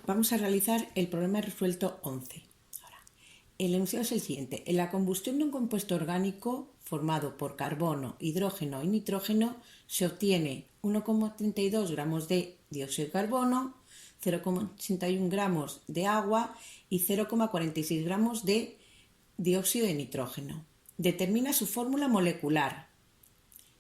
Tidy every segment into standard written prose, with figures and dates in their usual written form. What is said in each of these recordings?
vamos a realizar el problema resuelto 11. Ahora, el enunciado es el siguiente. En la combustión de un compuesto orgánico formado por carbono, hidrógeno y nitrógeno se obtiene 1,32 gramos de dióxido de carbono, 0,81 gramos de agua y 0,46 gramos de dióxido de nitrógeno. Determina su fórmula molecular.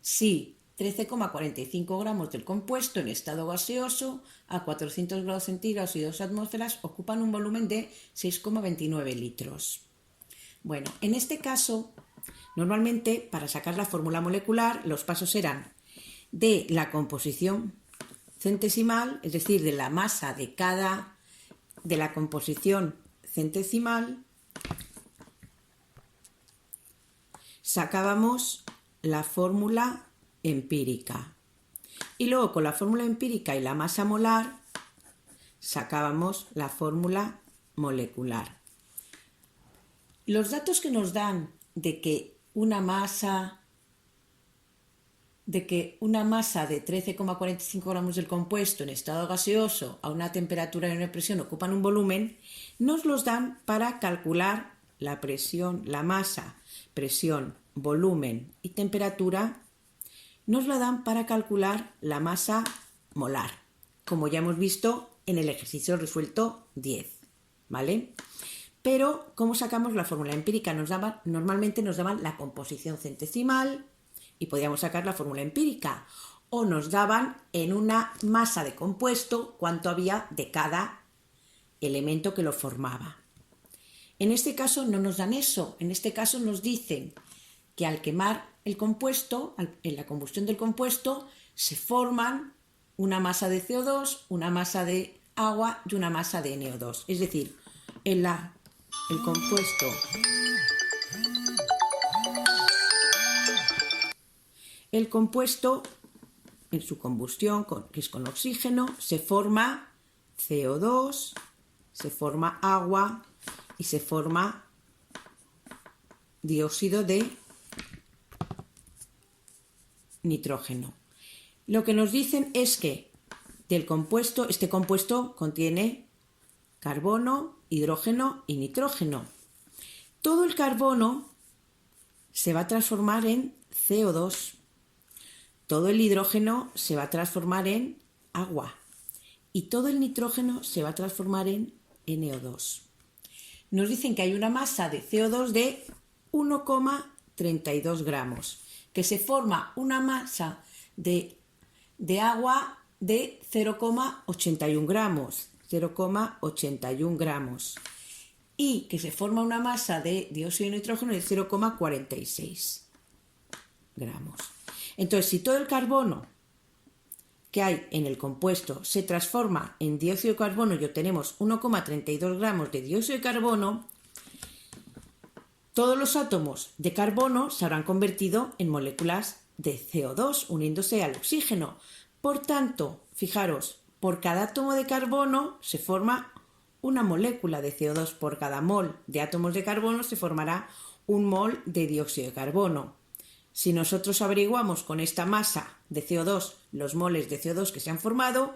Si 13,45 gramos del compuesto en estado gaseoso a 400 grados centígrados y 2 atmósferas ocupan un volumen de 6,29 litros. Bueno, en este caso, normalmente para sacar la fórmula molecular los pasos eran de la composición centesimal, es decir, de la masa de la composición centesimal, sacábamos la fórmula empírica y luego con la fórmula empírica y la masa molar sacábamos la fórmula molecular. Los datos que nos dan de que una masa de 13,45 gramos del compuesto en estado gaseoso a una temperatura y una presión ocupan un volumen, nos los dan para calcular la presión, la masa, presión, volumen y temperatura. Nos la dan para calcular la masa molar, como ya hemos visto en el ejercicio resuelto 10, ¿vale? Pero, ¿cómo sacamos la fórmula empírica? Normalmente nos daban la composición centesimal y podíamos sacar la fórmula empírica, o nos daban en una masa de compuesto cuánto había de cada elemento que lo formaba. En este caso no nos dan eso, en este caso nos dicen que al quemar el compuesto, en la combustión del compuesto, se forman una masa de CO2, una masa de agua y una masa de NO2. Es decir, el compuesto en su combustión, que es con oxígeno, se forma CO2, se forma agua y se forma dióxido de nitrógeno. Lo que nos dicen es que este compuesto contiene carbono, hidrógeno y nitrógeno. Todo el carbono se va a transformar en CO2. Todo el hidrógeno se va a transformar en agua. Y todo el nitrógeno se va a transformar en NO2. Nos dicen que hay una masa de CO2 de 1,32 gramos, que se forma una masa de agua de 0,81 gramos, 0,81 gramos, y que se forma una masa de dióxido de nitrógeno de 0,46 gramos. Entonces, si todo el carbono que hay en el compuesto se transforma en dióxido de carbono y obtenemos 1,32 gramos de dióxido de carbono, todos los átomos de carbono se habrán convertido en moléculas de CO2 uniéndose al oxígeno. Por tanto, fijaros, por cada átomo de carbono se forma una molécula de CO2. Por cada mol de átomos de carbono se formará un mol de dióxido de carbono. Si nosotros averiguamos con esta masa de CO2 los moles de CO2 que se han formado,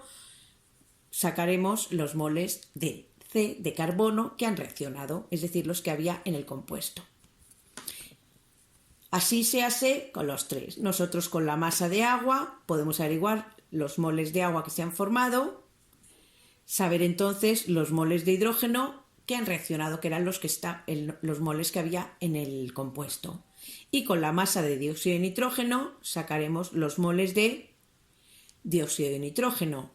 sacaremos los moles de C de carbono que han reaccionado, es decir, los que había en el compuesto. Así se hace con los tres. Nosotros con la masa de agua podemos averiguar los moles de agua que se han formado, saber entonces los moles de hidrógeno que han reaccionado, que eran los moles que había en el compuesto. Y con la masa de dióxido de nitrógeno sacaremos los moles de dióxido de nitrógeno.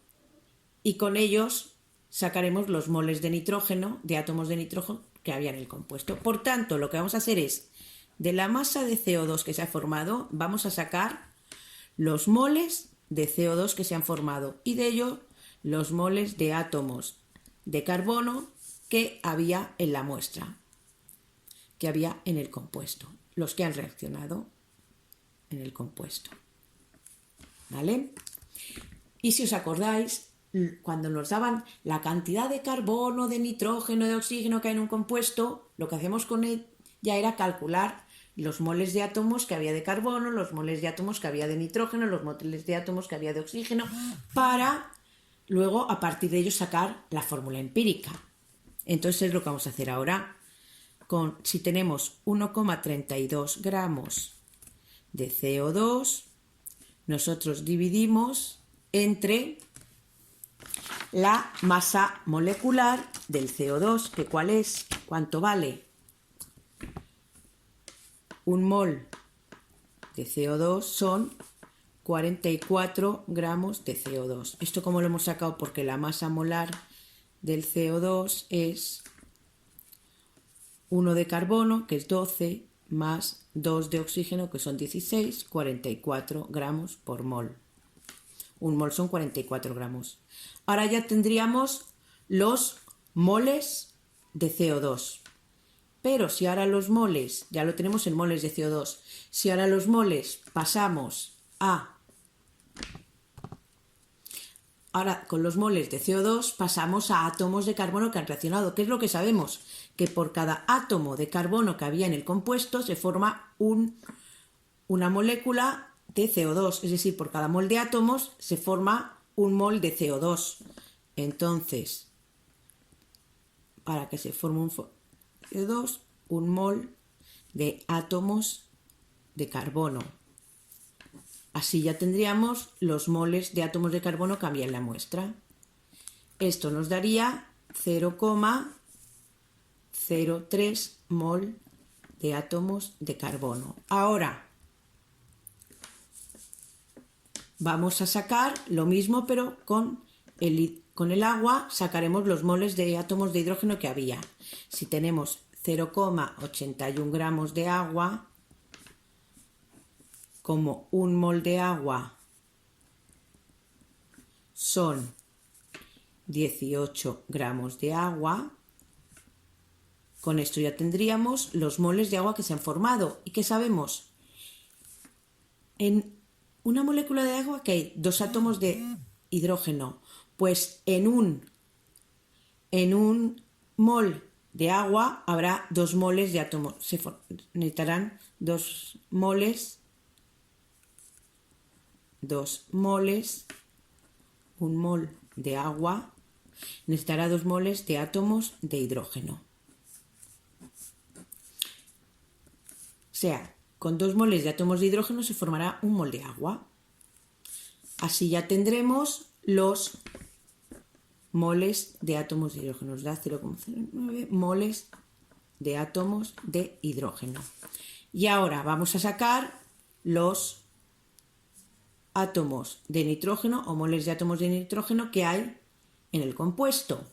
Y con ellos sacaremos los moles de nitrógeno, de átomos de nitrógeno que había en el compuesto. Por tanto, lo que vamos a hacer es, de la masa de CO2 que se ha formado, vamos a sacar los moles de CO2 que se han formado y de ello los moles de átomos de carbono que había en la muestra, que había en el compuesto, los que han reaccionado en el compuesto. ¿Vale? Y si os acordáis, cuando nos daban la cantidad de carbono, de nitrógeno, de oxígeno que hay en un compuesto, lo que hacemos con él ya era calcular los moles de átomos que había de carbono, los moles de átomos que había de nitrógeno, los moles de átomos que había de oxígeno, para luego a partir de ello sacar la fórmula empírica. Entonces es lo que vamos a hacer ahora. Si tenemos 1,32 gramos de CO2, nosotros dividimos entre la masa molecular del CO2, que ¿cuál es? ¿Cuánto vale? Un mol de CO2 son 44 gramos de CO2. ¿Esto cómo lo hemos sacado? Porque la masa molar del CO2 es 1 de carbono, que es 12, más 2 de oxígeno, que son 16, 44 gramos por mol. Un mol son 44 gramos. Ahora ya tendríamos los moles de CO2. Pero si ahora los moles, ya lo tenemos en moles de CO2, si ahora los moles pasamos ahora con los moles de CO2 pasamos a átomos de carbono que han reaccionado. ¿Qué es lo que sabemos? Que por cada átomo de carbono que había en el compuesto se forma una molécula de CO2, es decir, por cada mol de átomos se forma un mol de CO2. Entonces, para que se forme un CO2, un mol de átomos de carbono. Así ya tendríamos los moles de átomos de carbono que había en la muestra. Esto nos daría 0,03 mol de átomos de carbono. Ahora vamos a sacar lo mismo, pero con el agua sacaremos los moles de átomos de hidrógeno que había. Si tenemos 0,81 gramos de agua, como un mol de agua son 18 gramos de agua, con esto ya tendríamos los moles de agua que se han formado. ¿Y qué sabemos? En una molécula de agua que hay 2 átomos de hidrógeno, pues en un mol de agua habrá 2 moles de átomos. Se necesitarán 2 moles, un mol de agua necesitará 2 moles de átomos de hidrógeno. O sea, con 2 moles de átomos de hidrógeno se formará un mol de agua. Así ya tendremos los moles de átomos de hidrógeno. Nos da 0,09 moles de átomos de hidrógeno. Y ahora vamos a sacar los átomos de nitrógeno o moles de átomos de nitrógeno que hay en el compuesto.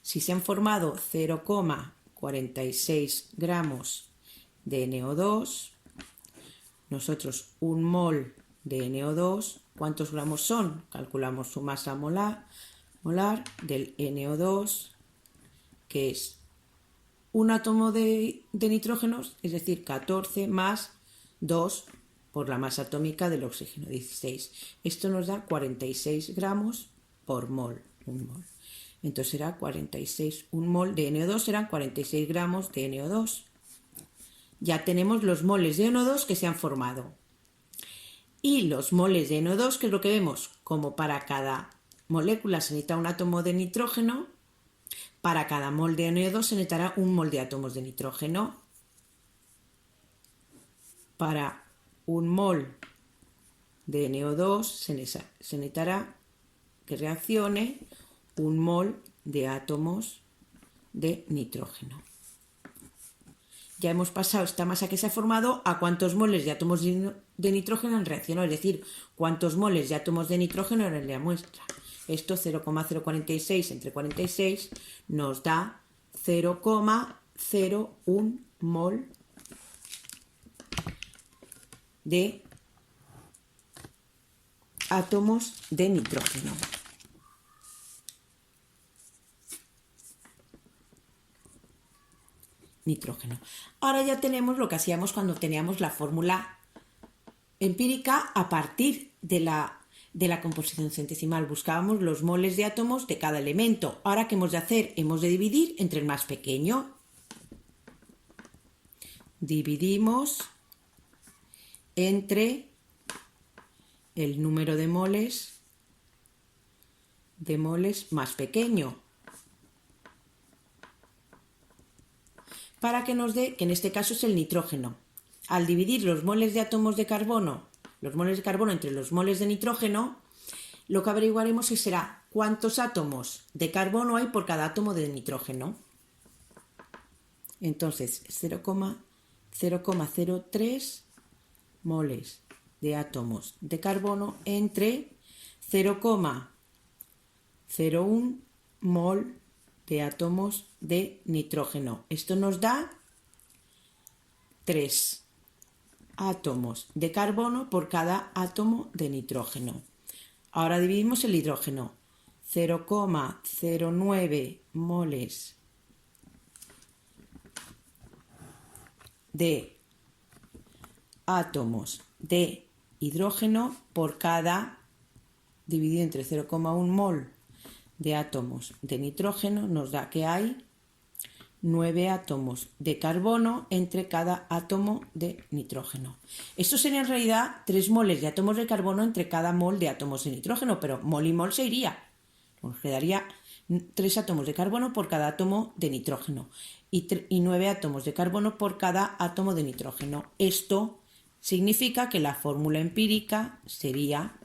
Si se han formado 0,46 gramos de NO2, nosotros un mol de NO2, ¿cuántos gramos son? Calculamos su masa molar del NO2, que es un átomo de nitrógeno, es decir, 14 más 2 por la masa atómica del oxígeno, 16. Esto nos da 46 gramos por mol, un mol. Entonces será 46, un mol de NO2 serán 46 gramos de NO2. Ya tenemos los moles de NO2 que se han formado. Y los moles de NO2, que es lo que vemos, como para cada molécula se necesita un átomo de nitrógeno, para cada mol de NO2 se necesitará un mol de átomos de nitrógeno. Para un mol de NO2 se necesitará que reaccione un mol de átomos de nitrógeno. Ya hemos pasado esta masa que se ha formado a cuántos moles de átomos de nitrógeno han reaccionado, es decir, cuántos moles de átomos de nitrógeno en la muestra. Esto 0,046 entre 46 nos da 0,01 mol de átomos de nitrógeno. Ahora ya tenemos lo que hacíamos cuando teníamos la fórmula empírica a partir de la composición centesimal. Buscábamos los moles de átomos de cada elemento. Ahora, ¿qué hemos de hacer? Hemos de dividir entre el más pequeño. Dividimos entre el número de moles de moles más pequeño. Para que nos dé, que en este caso es el nitrógeno. Al dividir los moles de átomos de carbono, los moles de carbono entre los moles de nitrógeno, lo que averiguaremos será cuántos átomos de carbono hay por cada átomo de nitrógeno. Entonces, 0,03 moles de átomos de carbono entre 0,01 mol de átomos de nitrógeno. Esto nos da 3 átomos de carbono por cada átomo de nitrógeno. Ahora dividimos el hidrógeno. 0,09 moles de átomos de hidrógeno por cada, dividido entre 0,1 mol de átomos de nitrógeno, nos da que hay 9 átomos de carbono entre cada átomo de nitrógeno. Esto sería en realidad 3 moles de átomos de carbono entre cada mol de átomos de nitrógeno, pero mol y mol se iría. Nos quedaría 3 átomos de carbono por cada átomo de nitrógeno y 9 átomos de carbono por cada átomo de nitrógeno. Esto significa que la fórmula empírica sería,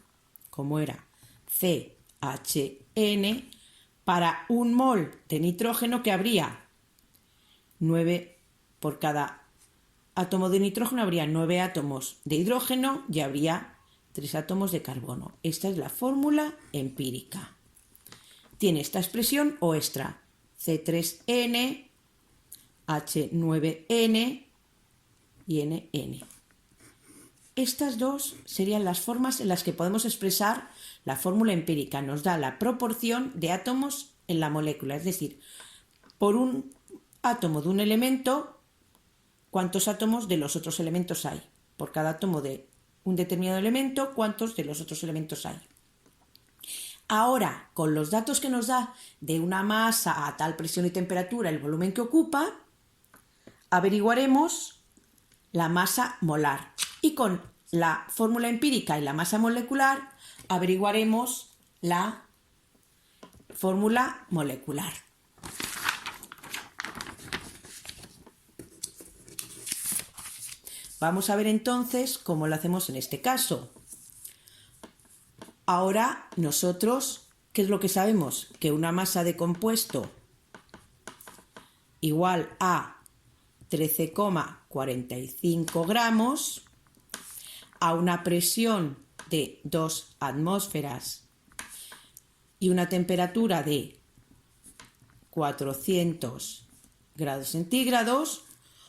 como era, CHN para un mol de nitrógeno, que habría 9 por cada átomo de nitrógeno, habría 9 átomos de hidrógeno y habría 3 átomos de carbono. Esta es la fórmula empírica. Tiene esta expresión o extra, C3N, H9N y NN. Estas dos serían las formas en las que podemos expresar la fórmula empírica. Nos da la proporción de átomos en la molécula, es decir, por un átomo de un elemento, cuántos átomos de los otros elementos hay. Por cada átomo de un determinado elemento, cuántos de los otros elementos hay. Ahora, con los datos que nos da de una masa a tal presión y temperatura, el volumen que ocupa, averiguaremos la masa molar. Y con la fórmula empírica y la masa molecular, averiguaremos la fórmula molecular. Vamos a ver entonces cómo lo hacemos en este caso. Ahora nosotros, ¿qué es lo que sabemos? Que una masa de compuesto igual a 13,45 gramos a una presión de 2 atmósferas y una temperatura de 400 grados centígrados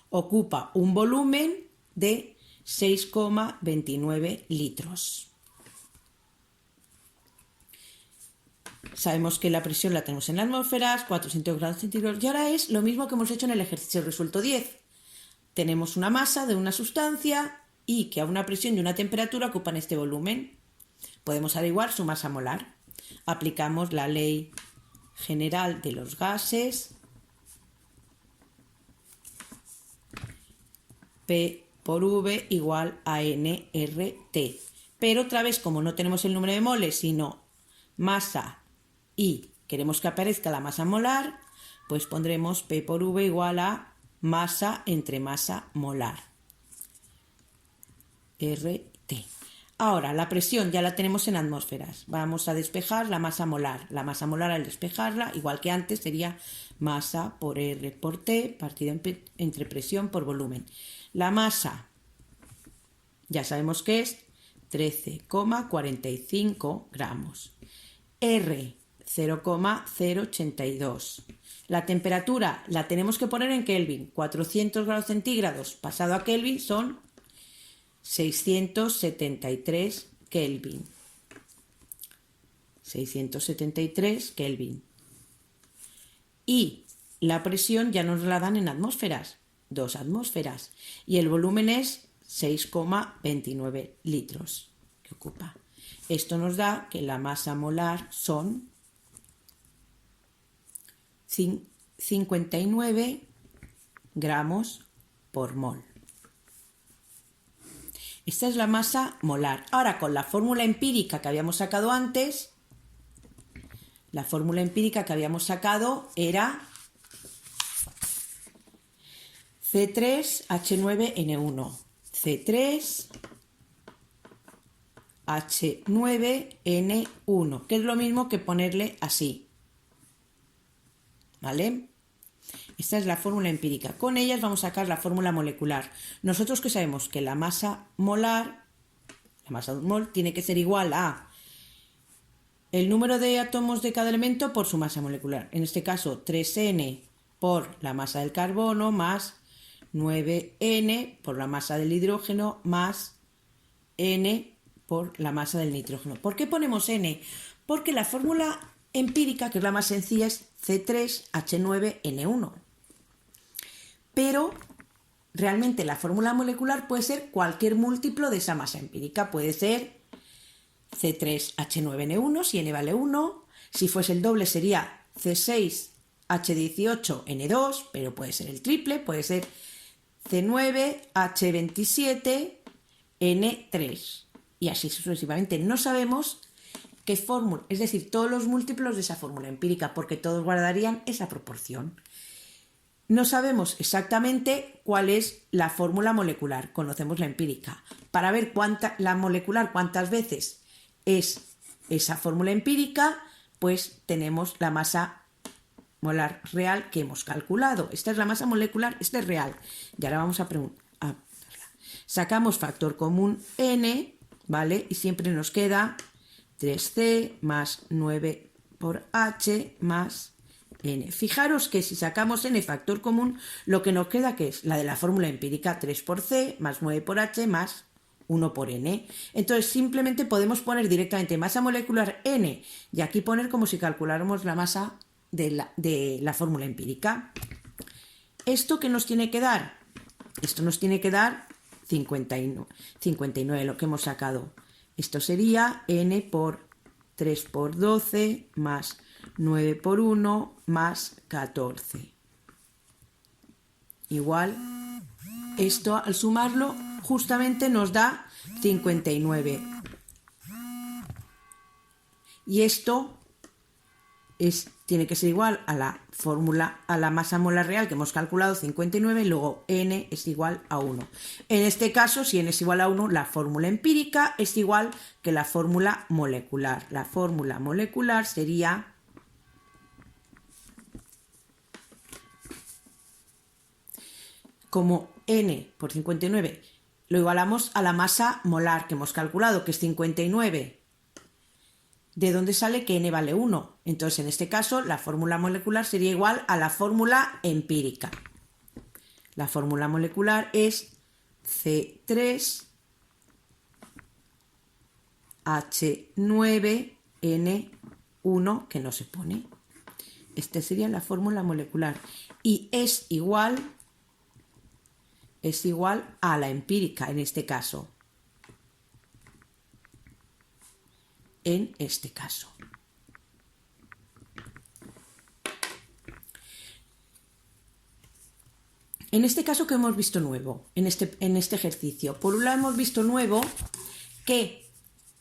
ocupa un volumen de 6,29 litros. Sabemos que la presión la tenemos en atmósferas, 400 grados centígrados, y ahora es lo mismo que hemos hecho en el ejercicio resuelto 10. Tenemos una masa de una sustancia y que a una presión y una temperatura ocupan este volumen. Podemos averiguar su masa molar. Aplicamos la ley general de los gases. P por V igual a nRT. Pero otra vez, como no tenemos el número de moles, sino masa y queremos que aparezca la masa molar, pues pondremos P por V igual a masa entre masa molar. RT. Ahora, la presión ya la tenemos en atmósferas. Vamos a despejar la masa molar. La masa molar, al despejarla, igual que antes, sería masa por R por T, partido entre presión por volumen. La masa, ya sabemos que es 13,45 gramos. R, 0,082. La temperatura la tenemos que poner en Kelvin. 400 grados centígrados pasado a Kelvin son 673 Kelvin. 673 Kelvin. Y la presión ya nos la dan en atmósferas. 2 atmósferas. Y el volumen es 6,29 litros que ocupa. Esto nos da que la masa molar son 59 gramos por mol. Esta es la masa molar. Ahora, con la fórmula empírica que habíamos sacado antes, La fórmula empírica que habíamos sacado era C3H9N1. C3H9N1, que es lo mismo que ponerle así. ¿Vale? Esta es la fórmula empírica. Con ellas vamos a sacar la fórmula molecular. Nosotros que sabemos que la masa molar, la masa de un mol, tiene que ser igual a el número de átomos de cada elemento por su masa molecular. En este caso, 3N por la masa del carbono más 9N por la masa del hidrógeno más N por la masa del nitrógeno. ¿Por qué ponemos N? Porque la fórmula empírica, que es la más sencilla, es C3H9N1. Pero realmente la fórmula molecular puede ser cualquier múltiplo de esa masa empírica. Puede ser C3H9N1 si N vale 1. Si fuese el doble sería C6H18N2, pero puede ser el triple, puede ser C9H27N3. Y así sucesivamente. No sabemos qué fórmula, es decir, todos los múltiplos de esa fórmula empírica, porque todos guardarían esa proporción. No sabemos exactamente cuál es la fórmula molecular, conocemos la empírica. Para ver la molecular cuántas veces es esa fórmula empírica, pues tenemos la masa molar real que hemos calculado. Esta es la masa molecular, esta es real. Y ahora vamos a preguntar. Sacamos factor común N, ¿vale? Y siempre nos queda 3C más 9 por H más N. Fijaros que si sacamos N factor común, lo que nos queda que es la de la fórmula empírica, 3 por C más 9 por H más 1 por N. Entonces simplemente podemos poner directamente masa molecular N y aquí poner como si calculáramos la masa de la fórmula empírica. ¿Esto qué nos tiene que dar? Esto nos tiene que dar 59, lo que hemos sacado. Esto sería N por 3 por 12 más 9 por 1 más 14. Igual, esto al sumarlo justamente nos da 59. Y esto tiene que ser igual a la fórmula, a la masa molar real que hemos calculado, 59, y luego N es igual a 1. En este caso, si N es igual a 1, la fórmula empírica es igual que la fórmula molecular. La fórmula molecular sería como N por 59 lo igualamos a la masa molar que hemos calculado, que es 59. ¿De dónde sale que N vale 1? Entonces, en este caso, la fórmula molecular sería igual a la fórmula empírica. La fórmula molecular es C3H9N1, que no se pone. Esta sería la fórmula molecular. Y es igual a la empírica en este caso. En este caso. En este caso, ¿qué hemos visto nuevo en este ejercicio? Por un lado hemos visto nuevo que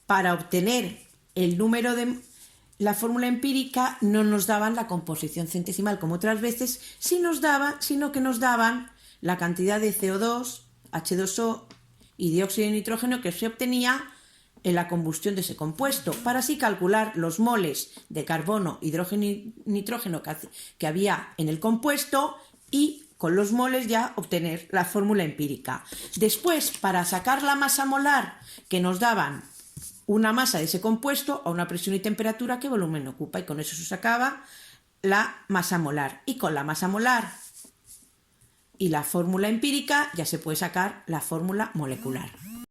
para obtener el número de la fórmula empírica no nos daban la composición centesimal como otras veces, sino que nos daban la cantidad de CO2, H2O y dióxido de nitrógeno que se obtenía en la combustión de ese compuesto, para así calcular los moles de carbono, hidrógeno y nitrógeno que había en el compuesto y con los moles ya obtener la fórmula empírica. Después, para sacar la masa molar que nos daban una masa de ese compuesto a una presión y temperatura, qué volumen ocupa, y con eso se sacaba la masa molar. Y con la masa molar y la fórmula empírica ya se puede sacar la fórmula molecular.